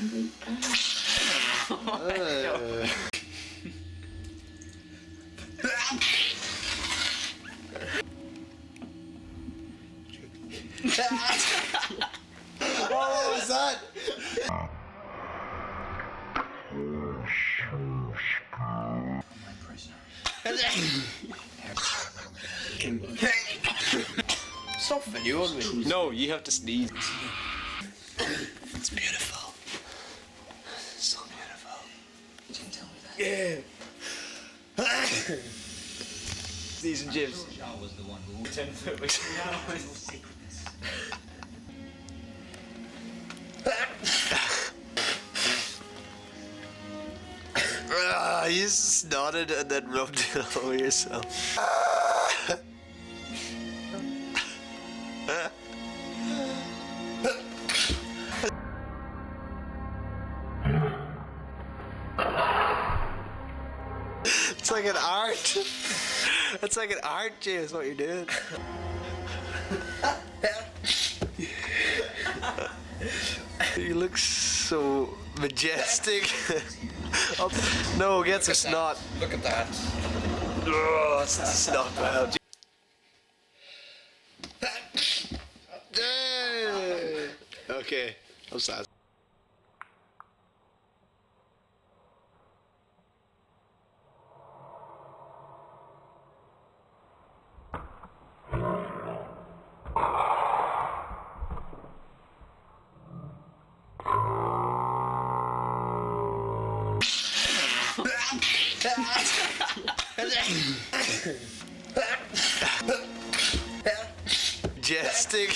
What was that? Stop videoing me. No, you have to sneeze. It's beautiful. So beautiful. You didn't tell me that. Yeah. Sneeze and jibs. Shaw was the one who 10-foot. secretness. You just nodded and then rubbed it all over yourself. It's like an art. It's like an art, James, what you're doing. You look so majestic. Oh, no, get some snot. Look at that. Oh, it's the snot bad. Okay, I'm sad. Majestic.